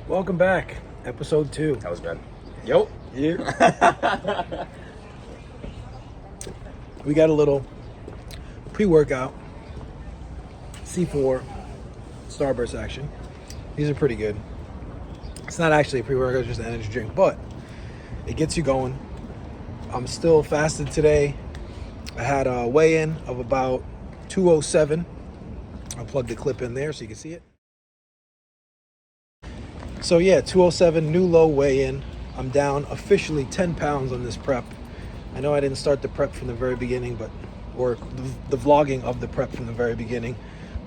Welcome back, episode 2. That was bad. Yo. Yeah. We got a little pre-workout C4 Starburst action. These are pretty good. It's not actually a pre-workout, it's just an energy drink, but it gets you going. I'm still fasted today. I had a weigh-in of about 207. I'll plug the clip in there so you can see it. So yeah, 207, new low weigh-in. I'm down officially 10 pounds on this prep. I know I didn't start the prep from the very beginning, or the vlogging of the prep from the very beginning,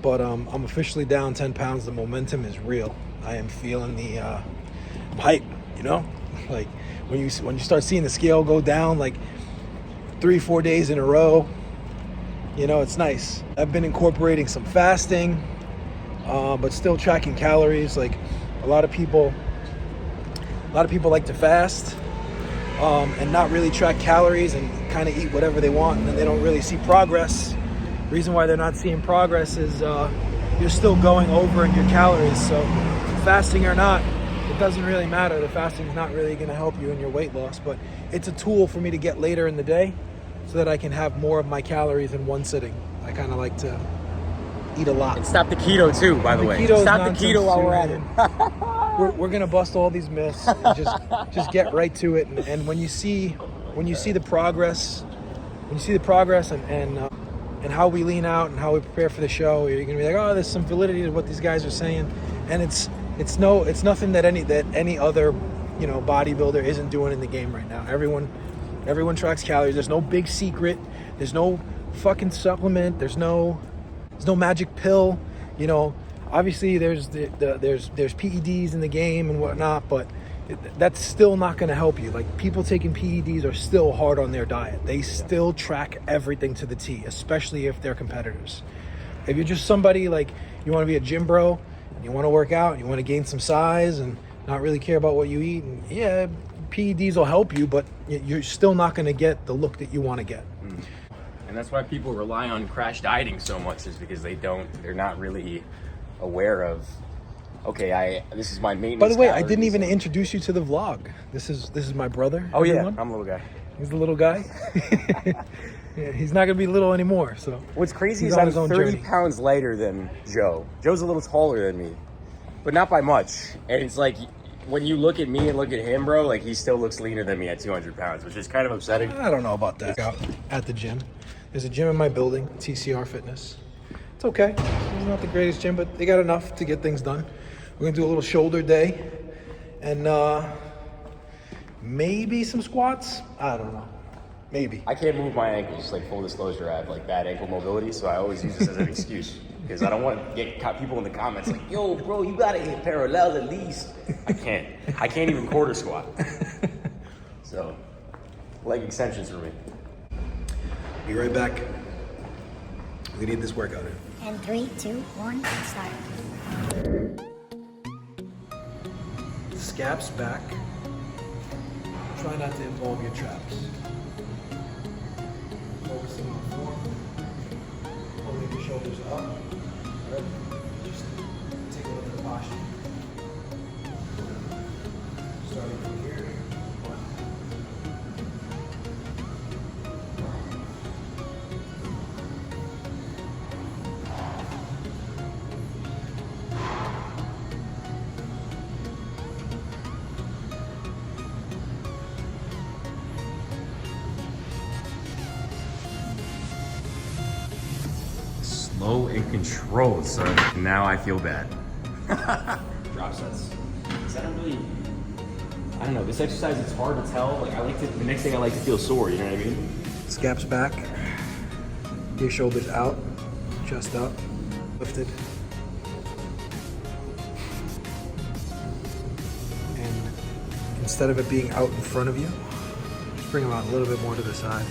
but I'm officially down 10 pounds. The momentum is real. I am feeling the hype, you know? Like when you start seeing the scale go down like 3-4 days in a row, you know, it's nice. I've been incorporating some fasting, but still tracking calories. Like a lot of people like to fast and not really track calories and kind of eat whatever they want, and then they don't really see progress. Reason why they're not seeing progress is you're still going over in your calories. So fasting or not, it doesn't really matter. The fasting is not really going to help you in your weight loss, but it's a tool for me to get later in the day so that I can have more of my calories in one sitting. I kind of like to eat a lot. And stop the keto too, by the way. Stop the keto while we're at it. We're gonna bust all these myths and just get right to it. And when you see the progress, and how we lean out and how we prepare for the show, you're gonna be like, oh, there's some validity to what these guys are saying. And it's nothing that any other, you know, bodybuilder isn't doing in the game right now. Everyone tracks calories. There's no big secret. There's no fucking supplement. There's no magic pill. You know, obviously there's PEDs in the game and whatnot, but that's still not going to help you. Like, people taking PEDs are still hard on their diet. They still track everything to the T, especially if they're competitors. If you're just somebody like, you want to be a gym bro, and you want to work out, and you want to gain some size and not really care about what you eat, and yeah, PEDs will help you, but you're still not going to get the look that you want to get. And that's why people rely on crash dieting so much, is because they're not really aware of, okay, this is my maintenance. By the way, calories. I didn't even introduce you to the vlog. This is my brother. Oh everyone. yeah, I'm a little guy. He's the little guy. Yeah, he's not gonna be little anymore. So what's crazy is I'm 30 pounds lighter than Joe. Joe's a little taller than me, but not by much. And it's like, when you look at me and look at him, bro, like he still looks leaner than me at 200 pounds, which is kind of upsetting. I don't know about that. Out at the gym. There's a gym in my building, TCR Fitness. It's okay. It's not the greatest gym, but they got enough to get things done. We're gonna do a little shoulder day and maybe some squats. I don't know. Maybe. I can't move my ankles, like full disclosure. I have like bad ankle mobility, so I always use this as an excuse because I don't want to get people in the comments like, yo, bro, you gotta hit parallel at least. I can't even quarter squat. So, leg extensions for me. Be right back. We need this workout in. And 3, 2, 1, start. Scaps back. Try not to involve your traps. Focusing on form. Holding your shoulders up. Right? Just take a look at the posture. Starting from here. 1. Slow and controlled, son. Now I feel bad. Drop sets. I don't know. This exercise, it's hard to tell. Like, the next thing I like to feel sore, you know what I mean? Scaps back. Your shoulders out. Chest up. Lifted. And instead of it being out in front of you, just bring them out a little bit more to the side.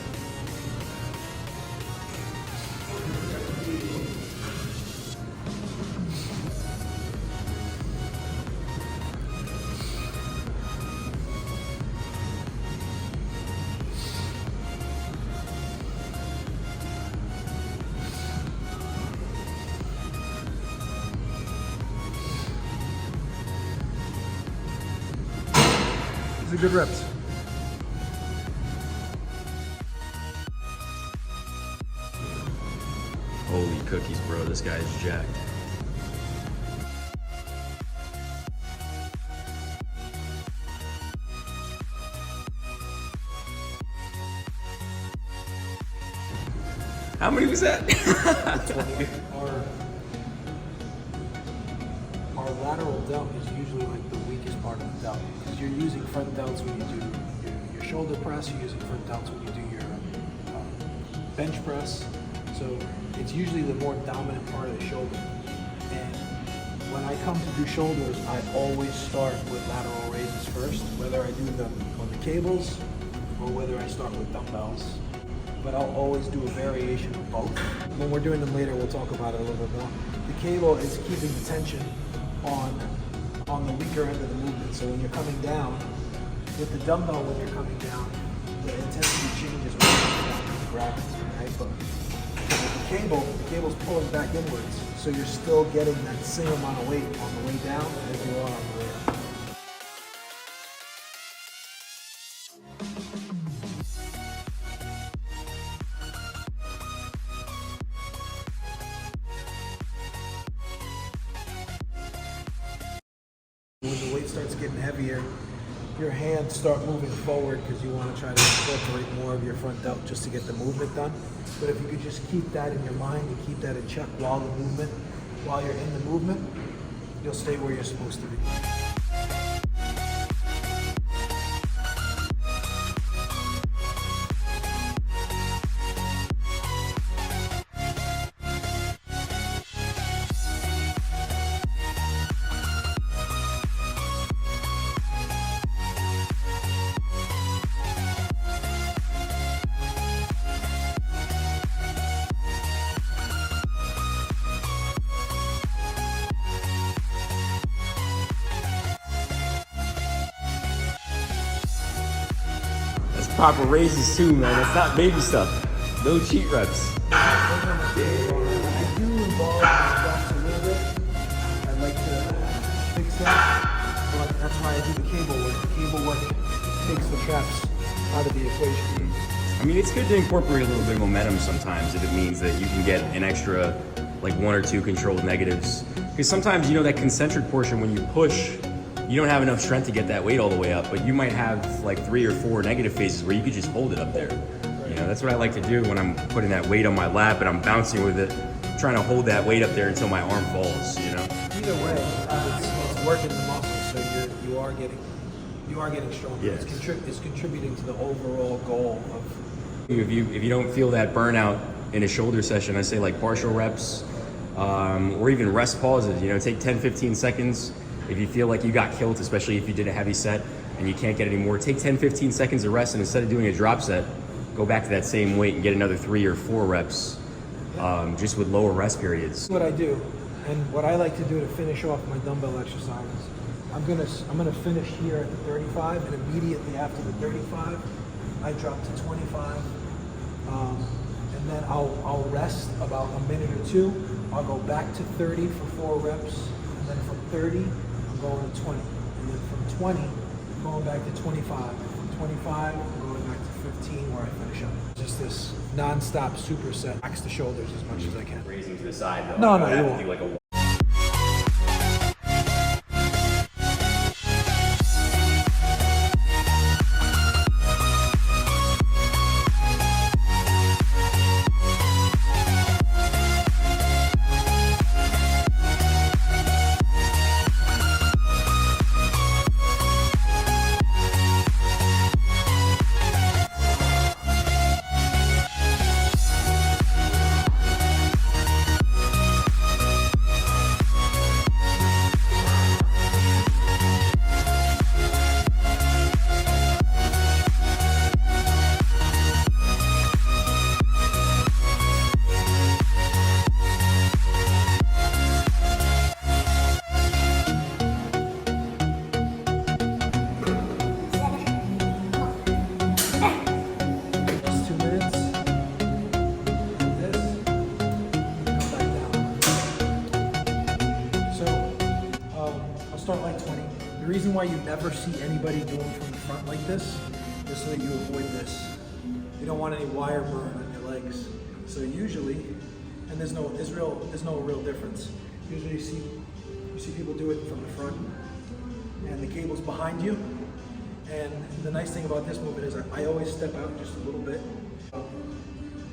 These are good reps. Holy cookies, bro. This guy is jacked. How many was that? 20. Our lateral delt is usually like the weakest part of the delt because you're using front delts when you do your shoulder press, you're using front delts when you do your bench press. So it's usually the more dominant part of the shoulder. And when I come to do shoulders, I always start with lateral raises first, whether I do them on the cables or whether I start with dumbbells. But I'll always do a variation of both. When we're doing them later, we'll talk about it a little bit more. The cable is keeping the tension on the weaker end of the movement. So when you're coming down, with the dumbbell, when you're coming down, the intensity changes when you're coming down with the gravity, right? But with the cable's pulling back inwards, so you're still getting that same amount of weight on the way down as you are on the way up. When the weight starts getting heavier, your hands start moving forward because you want to try to incorporate more of your front delt just to get the movement done. But if you could just keep that in your mind and keep that in check while you're in the movement, you'll stay where you're supposed to be. Proper raises too, man. That's not baby stuff. No cheat reps. I do involve myself a little bit. I'd like to fix that, but that's why I do the cable work. The cable work takes the traps out of the equation. I mean, it's good to incorporate a little bit of momentum sometimes if it means that you can get an extra, like 1 or 2 controlled negatives. Because sometimes, you know, that concentric portion, when you push, you don't have enough strength to get that weight all the way up, but you might have like 3 or 4 negative phases where you could just hold it up there. You know, that's what I like to do when I'm putting that weight on my lap and I'm bouncing with it, trying to hold that weight up there until my arm falls, you know? Either way, it's working the muscles, so you are getting stronger. Yes. It's contributing to the overall goal of. If you don't feel that burnout in a shoulder session, I say like partial reps, or even rest pauses, you know, take 10, 15 seconds. If you feel like you got killed, especially if you did a heavy set and you can't get any more, take 10, 15 seconds of rest, and instead of doing a drop set, go back to that same weight and get another 3 or 4 reps, just with lower rest periods. What I do, and what I like to do to finish off my dumbbell exercises, I'm gonna finish here at the 35, and immediately after the 35, I drop to 25, and then I'll rest about a minute or 2. I'll go back to 30 for 4 reps, and then from 30, I'm going to 20, and then from 20, I'm going back to 25. From 25, I'm going back to 15 where I finish up. Just this non-stop superset. Max the shoulders as much as I can. Raising to the side though. No, you won't. Do like a start like 20. The reason why you never see anybody do them from the front like this is so that you avoid this. You don't want any wire burn on your legs. So usually, and there's no real difference. Usually you see people do it from the front, and the cable's behind you. And the nice thing about this movement is I always step out just a little bit,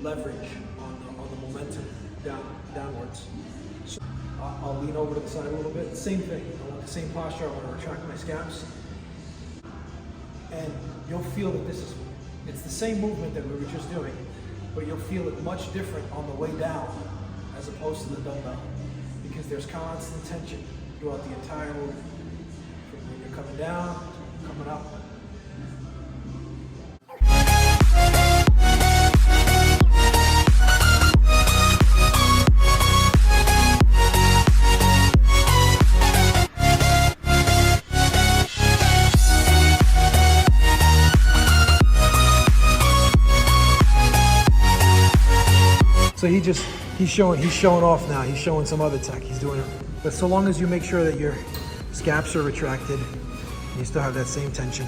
leverage on the momentum downwards. So I'll lean over to the side a little bit. Same thing. I want the same posture. I want to retract my scaps, and you'll feel that it's the same movement that we were just doing, but you'll feel it much different on the way down as opposed to the dumbbell, because there's constant tension throughout the entire movement. From when you're coming down, coming up. So he's showing off now. He's showing some other tech. He's doing it. But so long as you make sure that your scaps are retracted, you still have that same tension.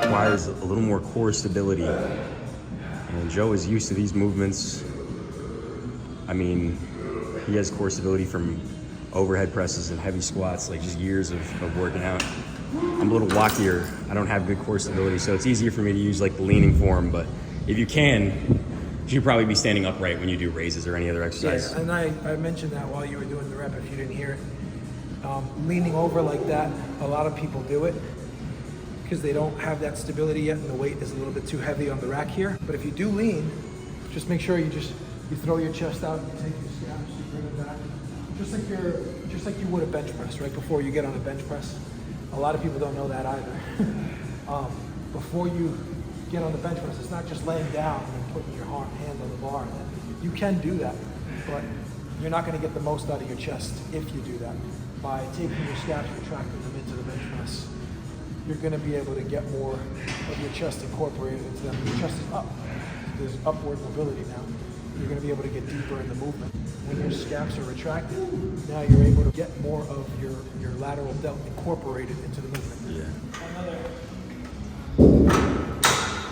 Requires a little more core stability, and Joe is used to these movements. I mean, he has core stability from overhead presses and heavy squats, like just years of working out. I'm a little wockier. I don't have good core stability, so it's easier for me to use like the leaning form, but if you can, you should probably be standing upright when you do raises or any other exercise. Yeah, and I mentioned that while you were doing the rep, if you didn't hear it. Leaning over like that, a lot of people do it because they don't have that stability yet and the weight is a little bit too heavy on the rack here. But if you do lean, just make sure you throw your chest out, you take your scaps, you bring it back. Just like you would a bench press, right? Before you get on a bench press. A lot of people don't know that either. Before you get on the bench press, it's not just laying down and putting your hand on the bar. You can do that, but you're not gonna get the most out of your chest if you do that. By taking your scaps, retracting them into the bench press, you're going to be able to get more of your chest incorporated into them. Your chest is up. There's upward mobility now. You're going to be able to get deeper in the movement. When your scaps are retracted, now you're able to get more of your lateral delt incorporated into the movement. Yeah.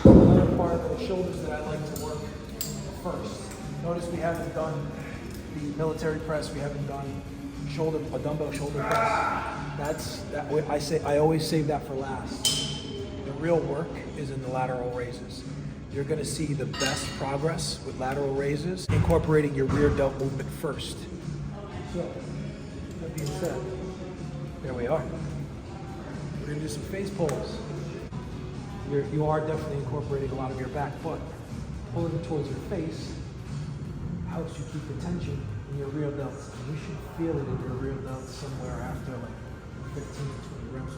Another part of the shoulders that I like to work first. Notice we haven't done the military press. We haven't done a dumbbell shoulder press. I always save that for last. The real work is in the lateral raises. You're going to see the best progress with lateral raises, incorporating your rear delt movement first. So, that being said, there we are. We're going to do some face pulls. You are definitely incorporating a lot of your back foot. Pulling it towards your face helps you keep the tension in your rear delts. And you should feel it in your rear delts somewhere after like 15 to 20 reps.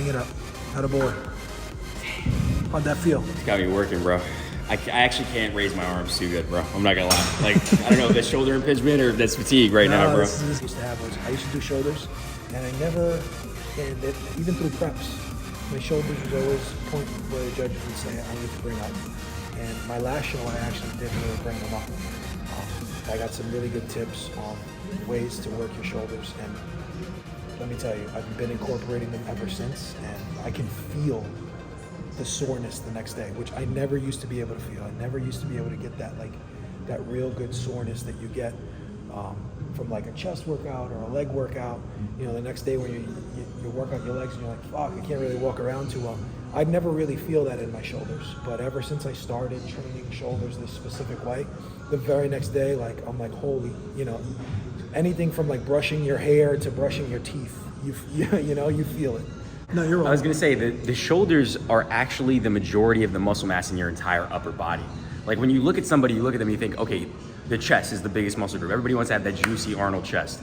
Hang it up. Attaboy. How'd that feel? It's got me working, bro. I actually can't raise my arms too good, bro. I'm not gonna lie. Like, I don't know if that's shoulder impingement or if that's fatigue right now, bro. This I used to have was, I used to do shoulders, and I never, and even through preps, my shoulders was always a point where the judges would say, I need to bring up. And my last show, I actually did really bring them up. I got some really good tips on ways to work your shoulders, and let me tell you, I've been incorporating them ever since, and I can feel the soreness the next day, which I never used to be able to feel. I never used to be able to get that, like, that real good soreness that you get from like a chest workout or a leg workout. You know, the next day when you work out your legs and you're like, fuck, I can't really walk around too well. I'd never really feel that in my shoulders, but ever since I started training shoulders this specific way, the very next day, like, I'm like, holy, you know, anything from like brushing your hair to brushing your teeth, you know, you feel it. No, you're wrong. I was gonna say the shoulders are actually the majority of the muscle mass in your entire upper body. Like when you look at somebody, you look at them, you think, okay, the chest is the biggest muscle group. Everybody wants to have that juicy Arnold chest.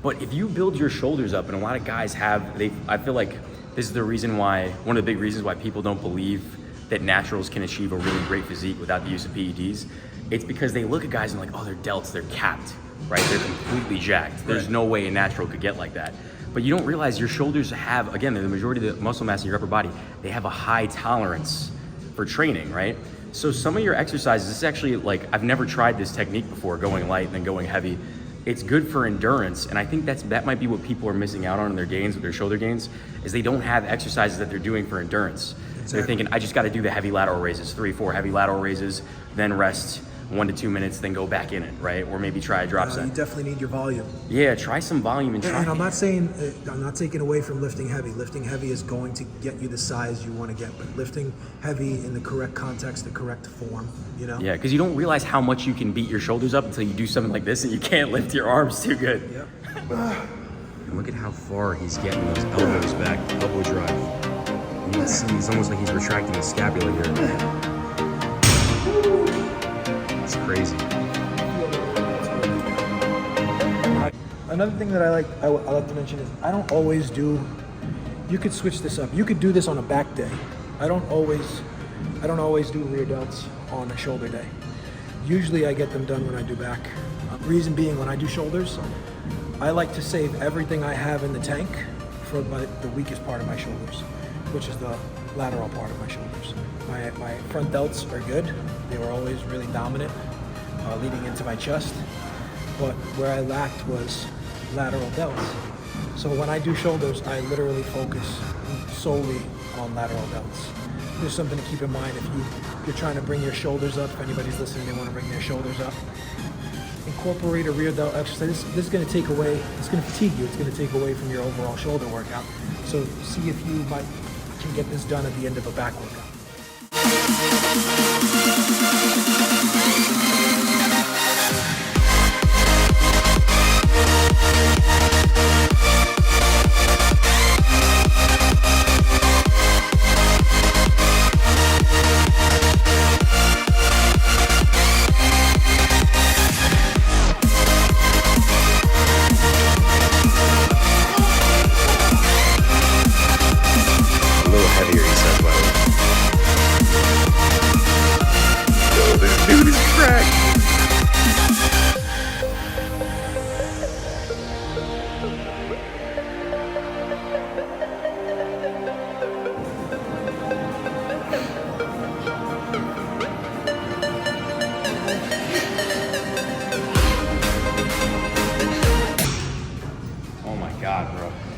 But if you build your shoulders up, and a lot of guys have, I feel like this is the reason why, one of the big reasons why people don't believe that naturals can achieve a really great physique without the use of PEDs. It's because they look at guys and like, oh, they're delts, they're capped, right? They're completely jacked. There's no way a natural could get like that. But you don't realize your shoulders have, again, they're the majority of the muscle mass in your upper body. They have a high tolerance for training, right? So some of your exercises, this is actually like, I've never tried this technique before, going light and then going heavy. It's good for endurance, and I think that might be what people are missing out on in their gains, with their shoulder gains, is they don't have exercises that they're doing for endurance. Exactly. They're thinking, I just gotta do the heavy lateral raises, 3-4 heavy lateral raises, then rest 1 to 2 minutes, then go back in it, right? Or maybe try a drop set. You definitely need your volume. Yeah, try some volume and try. And I'm not saying, I'm not taking away from lifting heavy. Lifting heavy is going to get you the size you want to get, but lifting heavy in the correct context, the correct form, you know? Yeah, because you don't realize how much you can beat your shoulders up until you do something like this and you can't lift your arms too good. Yep. And look at how far he's getting those elbows back, elbow drive. You can see it's almost like he's retracting the scapula here. It's crazy. Another thing that I like to mention is I don't always do, you could switch this up. You could do this on a back day. I don't always do rear delts on a shoulder day. Usually I get them done when I do back. Reason being, when I do shoulders, I like to save everything I have in the tank for the weakest part of my shoulders, which is the lateral part of my shoulders. My front delts are good. They were always really dominant leading into my chest. But where I lacked was lateral delts. So when I do shoulders, I literally focus solely on lateral delts. There's something to keep in mind if you're trying to bring your shoulders up. If anybody's listening, they want to bring their shoulders up. Incorporate a rear delt exercise. This is going to take away, it's going to fatigue you. It's going to take away from your overall shoulder workout. So see if you can get this done at the end of a back workout.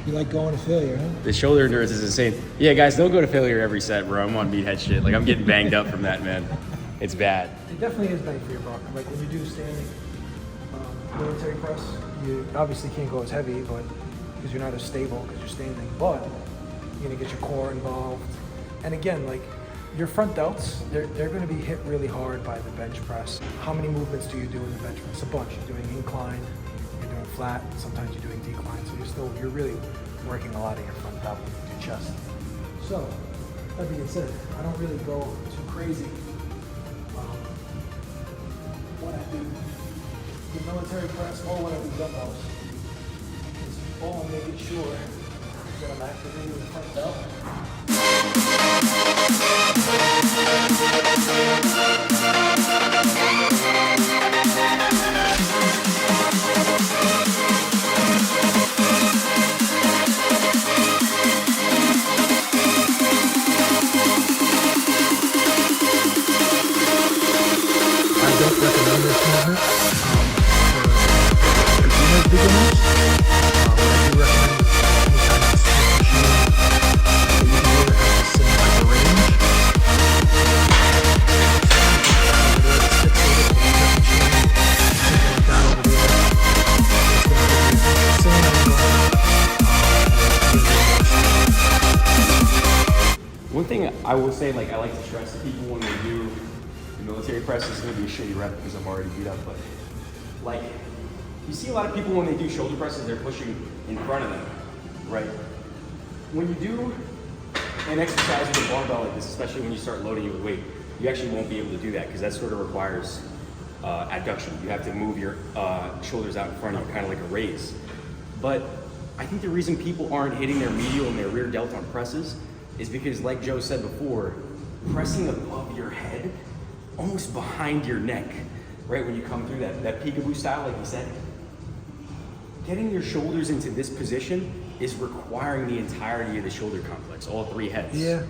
You like going to failure, huh? The shoulder endurance is insane. Yeah, guys, don't go to failure every set, bro. I'm on meathead shit. Like, I'm getting banged up from that, man. It's bad. It definitely is bang for your buck. Like when you do standing military press, you obviously can't go as heavy, but because you're not as stable because you're standing. But you're gonna get your core involved. And again, like your front delts, they're gonna be hit really hard by the bench press. How many movements do you do in the bench press? A bunch. You're doing incline, you're doing flat, sometimes you're doing decline. So you're really working a lot of your front delt with your chest. So that being said, I don't really go too crazy when I do the military press or when I do dumbbells. It's all making sure that I'm activating the front delt One thing I will say, like I like to stress to people when they do the military press, this is gonna be a shitty rep because I'm already beat up, but like, you see a lot of people when they do shoulder presses, they're pushing in front of them, right? When you do an exercise with a barbell like this, especially when you start loading it with weight, you actually won't be able to do that because that sort of requires adduction. You have to move your shoulders out in front of you, kind of like a raise. But I think the reason people aren't hitting their medial and their rear delt on presses is because, like Joe said before, pressing above your head, almost behind your neck, right? When you come through that peekaboo style, like you said, getting your shoulders into this position is requiring the entirety of the shoulder complex, all three heads. Yeah.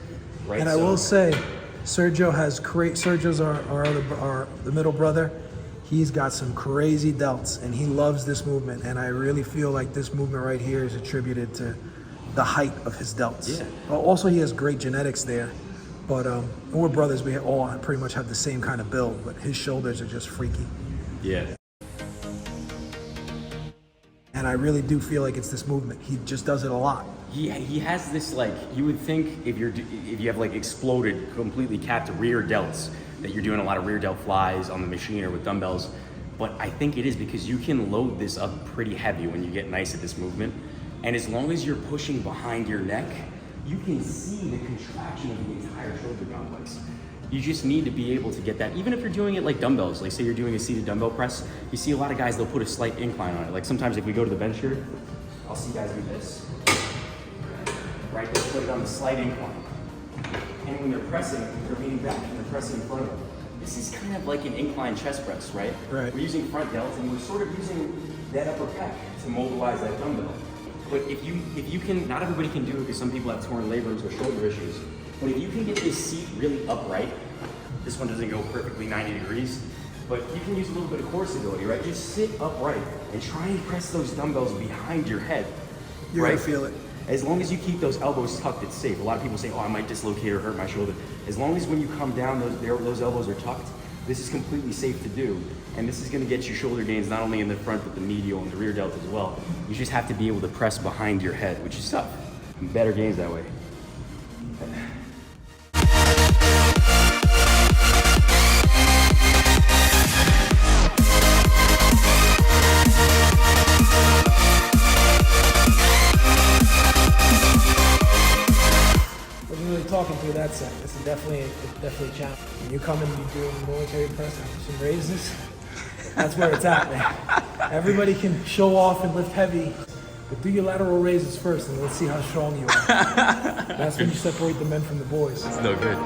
Right. And I will say, Sergio's our the middle brother. He's got some crazy delts and he loves this movement. And I really feel like this movement right here is attributed to the height of his delts. Yeah. Well, also, he has great genetics there. But we're brothers. We all pretty much have the same kind of build, but his shoulders are just freaky. Yeah. And I really do feel like it's this movement. He just does it a lot. He has this, like, you would think if you have like exploded, completely capped rear delts, that you're doing a lot of rear delt flies on the machine or with dumbbells. But I think it is because you can load this up pretty heavy when you get nice at this movement. And as long as you're pushing behind your neck, you can see the contraction of the entire shoulder complex. You just need to be able to get that, even if you're doing it like dumbbells, like say you're doing a seated dumbbell press, you see a lot of guys, they'll put a slight incline on it. Like sometimes if we go to the bench here, I'll see guys do this, right? They'll put it on the slight incline. And when they're pressing, they're leaning back and they're pressing in front of them. This is kind of like an incline chest press, right? Right. We're using front delts and we're sort of using that upper pec to mobilize that dumbbell. But if you can, not everybody can do it because some people have torn labrums or shoulder issues, but if you can get this seat really upright, this one doesn't go perfectly 90 degrees, but you can use a little bit of core stability, right? Just sit upright and try and press those dumbbells behind your head. You're right? gonna feel it. As long as you keep those elbows tucked, it's safe. A lot of people say, oh, I might dislocate or hurt my shoulder. As long as when you come down, those elbows are tucked, this is completely safe to do. And this is gonna get you shoulder gains, not only in the front, but the medial and the rear delt as well. You just have to be able to press behind your head, which is tough. Better gains that way. Talking through that set, this is definitely a challenge. When you come in and you're doing military press after some raises, that's where it's at, man. Everybody can show off and lift heavy, but do your lateral raises first, and let's see how strong you are. That's when you separate the men from the boys. It's no good.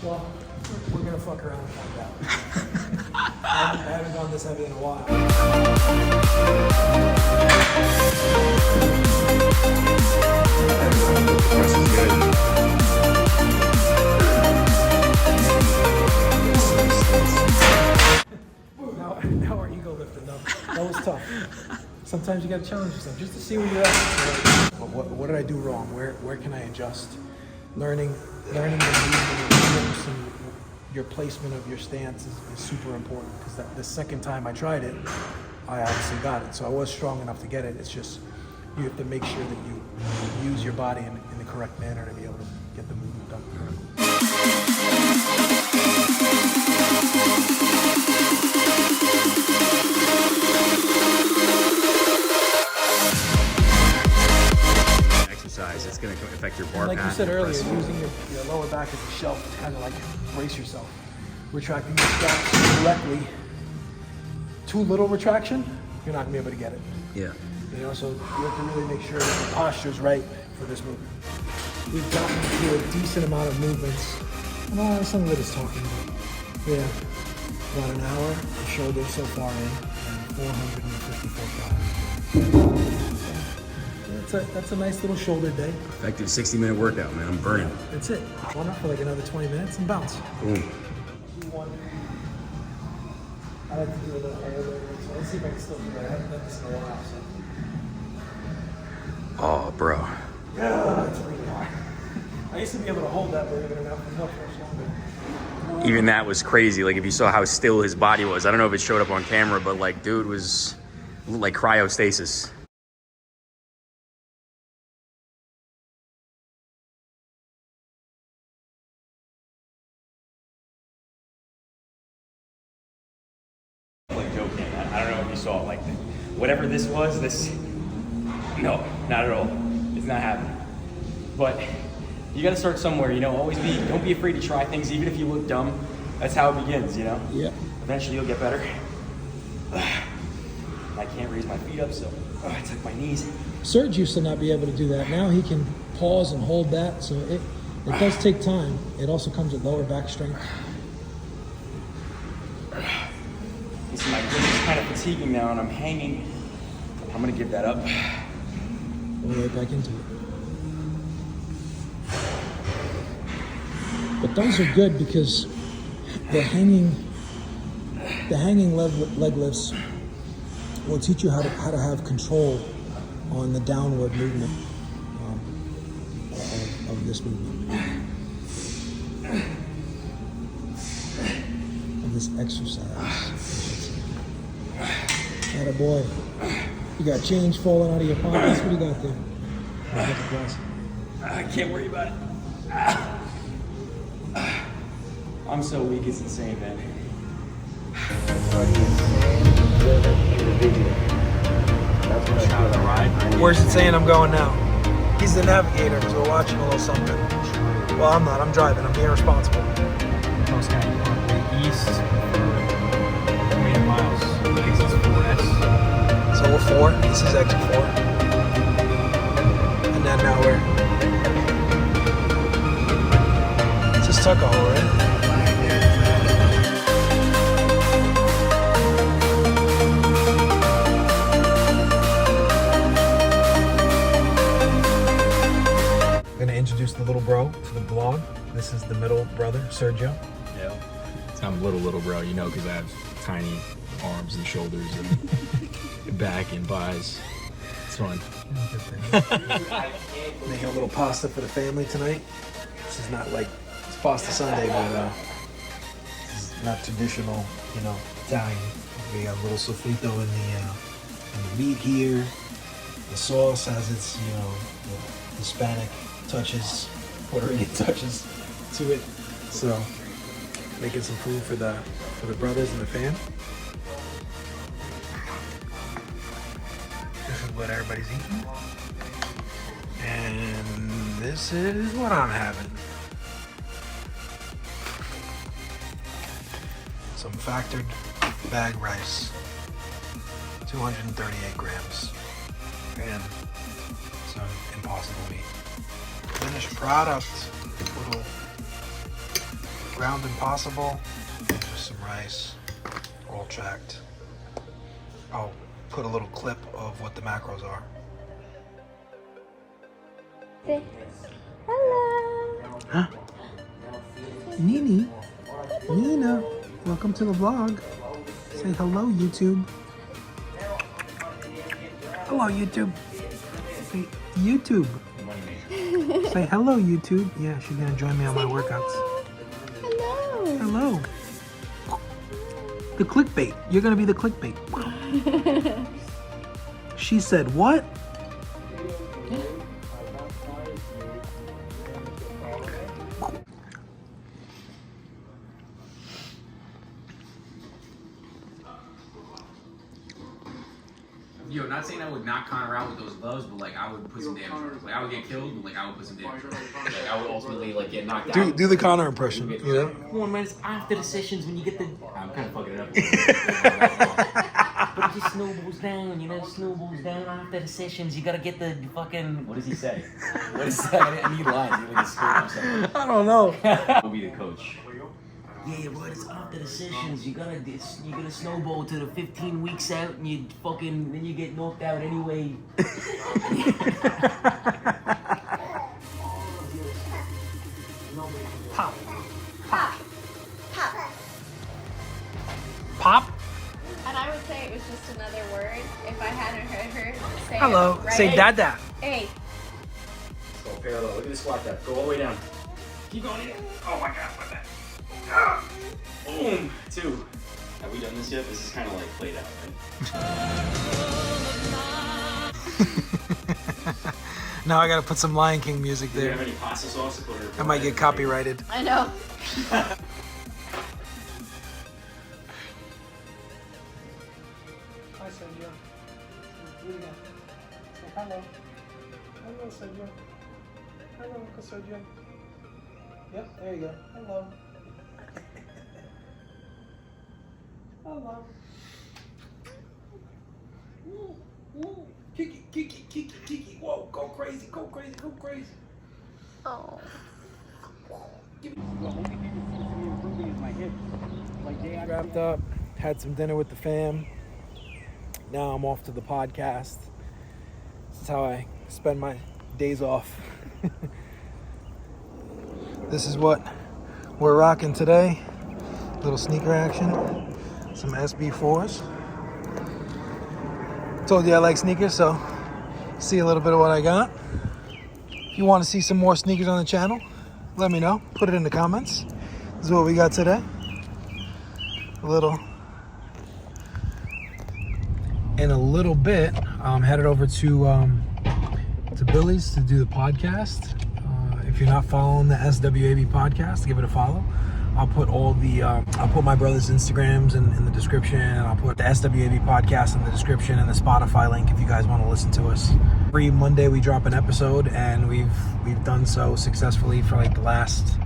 Well, we're gonna fuck around and find out. I haven't gone this heavy in a while. This is good. Now our ego lifted up. That was tough. Sometimes you gotta challenge yourself just to see where you're at. What did I do wrong? Where can I adjust? Learning the movement of your hips and your placement of your stance is super important, because the second time I tried it, I obviously got it. So I was strong enough to get it. It's just you have to make sure that you use your body in the correct manner to be able to get the movement done correctly. Exercise, it's going to affect your bar Like you path, said your earlier, press. using your lower back as a shelf to kind of like brace yourself. Retracting your straps correctly. Too little retraction, you're not gonna be able to get it. Yeah. You know, so you have to really make sure that the posture's right for this movement. We've gotten through a decent amount of movements. Some of it is talking about. Yeah, about an hour of shoulders so far in, and 454 pounds. That's a nice little shoulder day. Effective 60-minute workout, man. I'm burning. That's it. Run up for like another 20 minutes and bounce. Boom. I like to do a little air movement, so let's see if I can still do that. I haven't done this in a while, so. Oh, bro. Yeah, it's really hard. I used to be able to hold that, believe it or not, for much longer. Even that was crazy. Like, if you saw how still his body was. I don't know if it showed up on camera, but like, dude was like cryostasis. Like joking. I don't know if you saw it. Like, whatever this was, no, not at all. It's not happening. But you gotta start somewhere, you know. Don't be afraid to try things, even if you look dumb. That's how it begins, you know. Yep. Eventually, you'll get better. I can't raise my feet up, so I took my knees. Serge used to not be able to do that. Now he can pause and hold that, so it does take time. It also comes with lower back strength. You see, my grip is kind of fatiguing now, and I'm hanging. I'm gonna give that up. We'll right back into it. But those are good because the hanging leg lifts will teach you how to have control on the downward movement of this movement, of this exercise. Atta boy. You got change falling out of your pockets. What do you got there? I can't worry about it. I'm so weak, it's insane, man. Where's it saying I'm going now? He's the navigator because we're watching a little something. Well, I'm not. I'm driving. I'm being responsible. Coast County Parkway East, 3 miles, exit 4S. So we're 4. This is exit 4. And then now we're... This is Tuckahoe, right? I'm gonna introduce the little bro to the vlog. This is the middle brother, Sergio. Yeah. I'm little bro, you know, because I have tiny arms and shoulders and back and buys. It's fun. Making a little pasta for the family tonight. This is not like, it's pasta Sunday, but this is not traditional, you know, Italian. We got a little sofrito in the meat here. The sauce has its, you know, the Hispanic touches, Puerto Rican touches to it. So, making some food for the brothers and the fam. This is what everybody's eating. And this is what I'm having. Some factored bag rice, 238 grams, and some Impossible meat. Finished product, little ground Impossible, and just some rice, all tracked. I'll put a little clip of what the macros are. Hello. Huh? Nina, welcome to the vlog. Say hello, YouTube. Hello, YouTube. Say YouTube. Say hello, YouTube. Yeah, she's gonna join me on my workouts. Hello. Hello. The clickbait. You're gonna be the clickbait. She said what? Yo, not saying I would knock Connor out with those gloves, but like I would put some damage. Like I would get killed, but like I would put some damage. Like I would ultimately like get knocked out. Do the Connor impression, you know? 1 minute after the sessions when you get the. I'm kind of fucking it up. But it just snowballs down, you know. Snowballs down after the sessions. You gotta get the fucking. What does he say? What is that? I need lines. You like a script or something. I don't know. We'll be the coach. Yeah, but it's after the sessions. You gotta snowball to the 15 weeks out, and then you get knocked out anyway. Pop. Pop. Pop? I would say it was just another word if I hadn't heard her say Hello. it right. Say dada. Hey. So parallel. Look at the squat depth. Go all the way down. Keep going in. Oh my god, my bad. Ah. Boom. 2. Have we done this yet? This is kind of like played out, right? Now I gotta put some Lion King music Do you there. have any pasta sauce to put her? I might get copyrighted. I know. Hi, Sergio. Do it again. Say hello. Hello, Sergio. Hello, Uncle Sergio. Yep, there you go. Hello. Hello. Kiki, Kiki, Kiki, Kiki. Whoa, go crazy, go crazy, go crazy. Oh. Wrapped up, had some dinner with the fam. Now I'm off to the podcast. This is how I spend my days off. This is what we're rocking today. Little sneaker action. Some SB4s. Told you I like sneakers, so see a little bit of what I got. If you want to see some more sneakers on the channel, let me know. Put it in the comments. This is what we got today. In a little bit, I'm headed over to Billy's to do the podcast. If you're not following the SWAB podcast, give it a follow. I'll put I'll put my brother's Instagrams in the description, and I'll put the SWAB podcast in the description and the Spotify link if you guys want to listen to us. Every Monday we drop an episode, and we've done so successfully for like the last,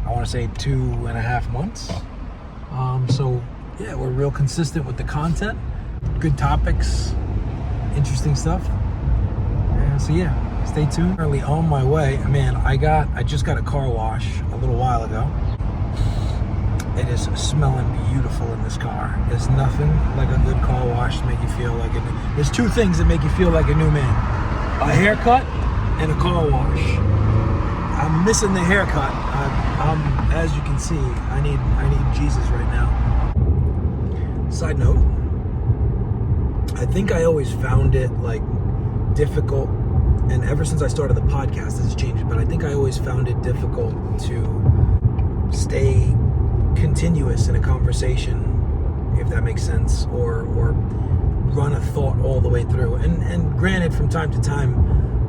I want to say 2.5 months. So yeah, we're real consistent with the content, good topics, interesting stuff. So yeah, stay tuned. Currently on my way. Man, I just got a car wash a little while ago. It is smelling beautiful in this car. There's nothing like a good car wash to make you feel like there's 2 things that make you feel like a new man: a haircut and a car wash. I'm missing the haircut. As you can see, I need Jesus right now. Side note, I think I always found it like difficult, and ever since I started the podcast, this has changed, but I think I always found it difficult to stay continuous in a conversation, if that makes sense, or run a thought all the way through. And granted, from time to time,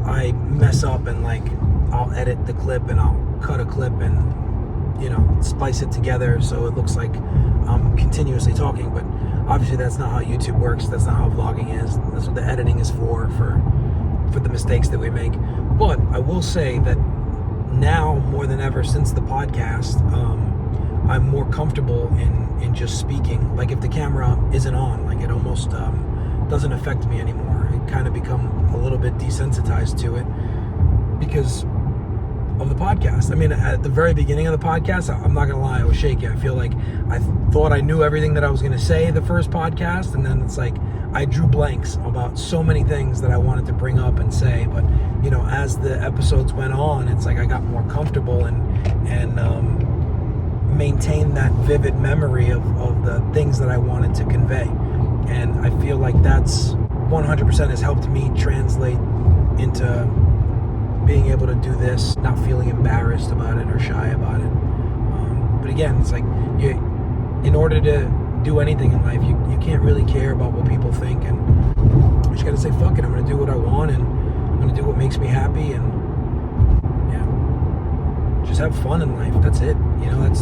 I mess up and like I'll edit the clip and I'll cut a clip and splice it together so it looks like I'm continuously talking. But obviously that's not how YouTube works. That's not how vlogging is. That's what the editing is for the mistakes that we make. But I will say that now more than ever since the podcast, I'm more comfortable in just speaking. Like if the camera isn't on, like it almost doesn't affect me anymore. I kind of become a little bit desensitized to it because of the podcast. I mean, at the very beginning of the podcast, I'm not gonna lie, I was shaky. I feel like I thought I knew everything that I was gonna say the first podcast, and then it's like I drew blanks about so many things that I wanted to bring up and say. But as the episodes went on, it's like I got more comfortable and maintained that vivid memory of the things that I wanted to convey. And I feel like that's 100% has helped me translate into being able to do this, not feeling embarrassed about it or shy about it. But again, it's like in order to do anything in life, you can't really care about what people think, and you just gotta say, fuck it, I'm gonna do what I want, and I'm gonna do what makes me happy, and yeah, just have fun in life. That's it.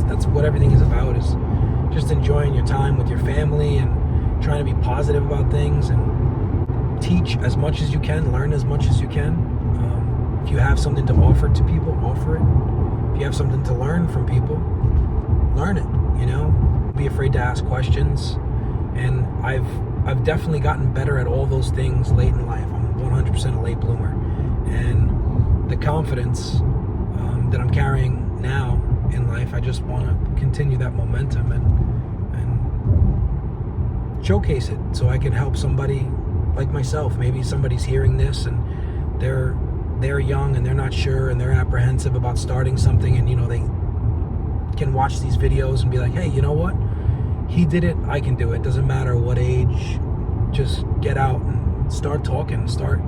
That's what everything is about, is just enjoying your time with your family and trying to be positive about things and teach as much as you can, learn as much as you can. If you have something to offer to people, offer it. If you have something to learn from people, learn it. Don't be afraid to ask questions. And I've definitely gotten better at all those things late in life. I'm 100% a late bloomer, and the confidence that I'm carrying now in life, I just want to continue that momentum and showcase it so I can help somebody like myself. Maybe somebody's hearing this and they're young and they're not sure and they're apprehensive about starting something, and they can watch these videos and be like, hey, you know what? he did it, I can do it. Doesn't matter what age. Just get out and start talking. Start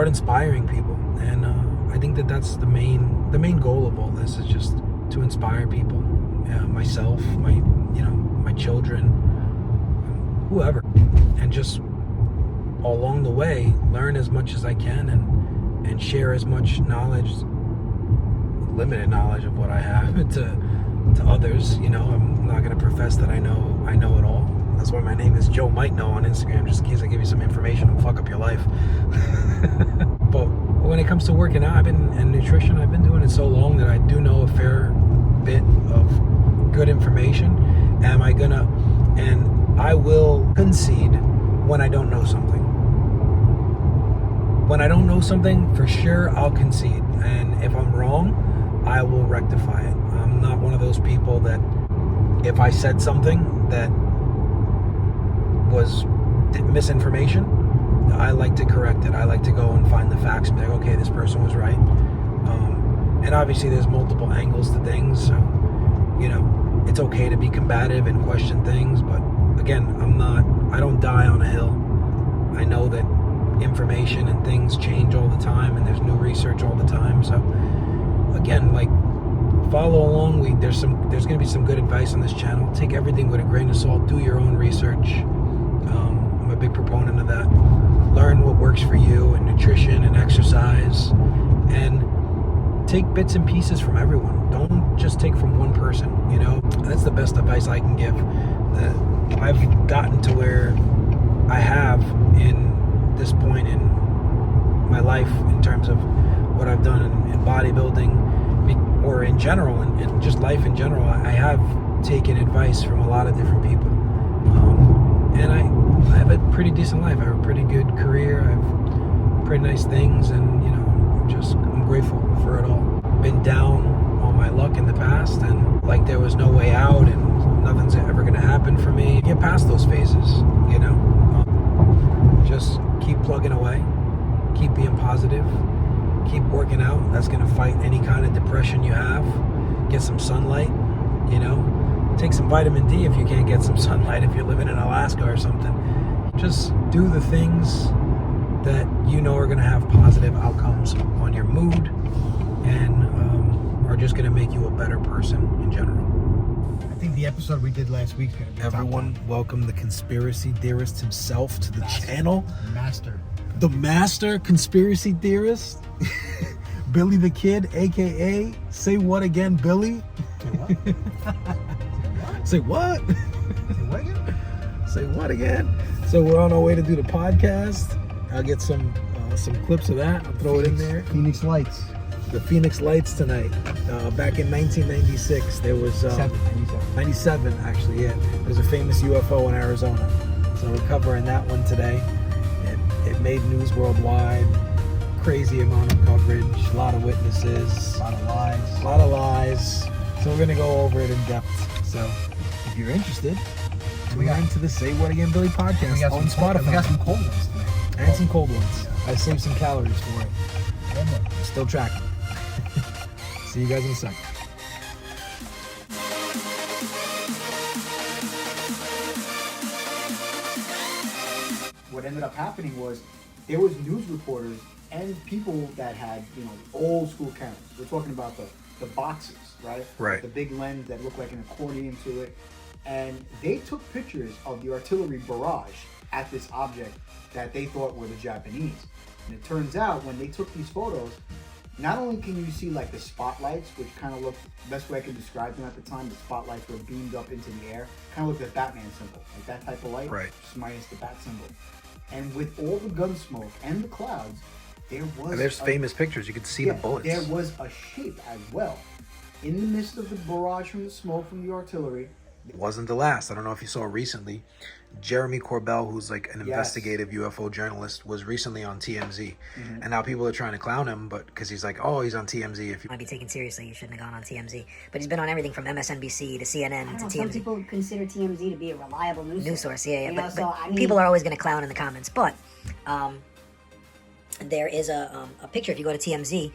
inspiring people. And I think that that's the main goal of all this, is just to inspire people, myself, my children, whoever, and just along the way learn as much as I can and share as much knowledge, limited knowledge of what I have to others. I'm not going to profess that I know it all. That's why my name is Joe Might Know on Instagram, just in case I give you some information and fuck up your life. But when it comes to working out and nutrition, I've been doing it so long that I do know a fair bit of good information. And I will concede when I don't know something. When I don't know something, for sure, I'll concede. And if I'm wrong, I will rectify it. I'm not one of those people that if I said something that was misinformation, I like to correct it. I like to go and find the facts and be like, okay, this person was right. And obviously there's multiple angles to things, so it's okay to be combative and question things, but again, I don't die on a hill. I know that information and things change all the time, and there's new research all the time. So again, follow along. There's going to be some good advice on this channel. Take everything with a grain of salt. Do your own research. I'm a big proponent of that. Learn what works for you in nutrition and exercise, and take bits and pieces from everyone. Don't just take from one person. That's the best advice I can give. I've gotten to where I have in this point in my life in terms of what I've done in bodybuilding, or in general, and just life in general. I have taken advice from a lot of different people, and I have a pretty decent life. I have a pretty good career. I have pretty nice things, and I'm grateful for it all. Been down on my luck in the past, and there was no way out, and nothing's ever going to happen for me. Get past those phases, just keep plugging away, keep being positive, keep working out. That's going to fight any kind of depression you have. Get some sunlight, take some vitamin D if you can't get some sunlight, if you're living in Alaska or something. Just do the things that are going to have positive outcomes on your mood, and are just going to make you a better person in general. I think the episode we did last week. Everyone, welcome the conspiracy theorist himself to the channel. The master conspiracy theorist, Billy the Kid, aka Say What Again, Billy. Say what? Say what again? So we're on our way to do the podcast. I'll get some clips of that. I'll throw it in there. Phoenix Lights. The Phoenix Lights tonight. Back in 1996, there was 97 actually. Yeah, there's a famous UFO in Arizona. So we're covering that one today. It made news worldwide. Crazy amount of coverage. A lot of witnesses. A lot of lies. So we're gonna go over it in depth. So if you're interested, tune into the Say What Again Billy podcast on Spotify. We got some cold ones tonight. And some cold ones. I saved some calories for it. Still tracking. See you guys in a second. What ended up happening was there was news reporters and people that had, old school cameras. We're talking about the boxes, right? Right. The big lens that looked like an accordion to it. And they took pictures of the artillery barrage at this object that they thought were the Japanese. And it turns out when they took these photos, not only can you see the spotlights, which kind of looked, best way I can describe them at the time, the spotlights were beamed up into the air, kind of looked like Batman symbol, like that type of light, right, just minus the bat symbol. And with all the gun smoke and the clouds, there's famous pictures. You could see the bullets. There was a shape as well. In the midst of the barrage from the smoke from the artillery. It wasn't the last. I don't know if you saw recently, Jeremy Corbell, who's an investigative UFO journalist, was recently on TMZ. And now people are trying to clown him, but because he's he's on TMZ. If you want to be taken seriously, you shouldn't have gone on TMZ. But he's been on everything from MSNBC to CNN to TMZ. Some people would consider TMZ to be a reliable news source. Yeah. But people are always going to clown in the comments. But there is a picture if you go to TMZ.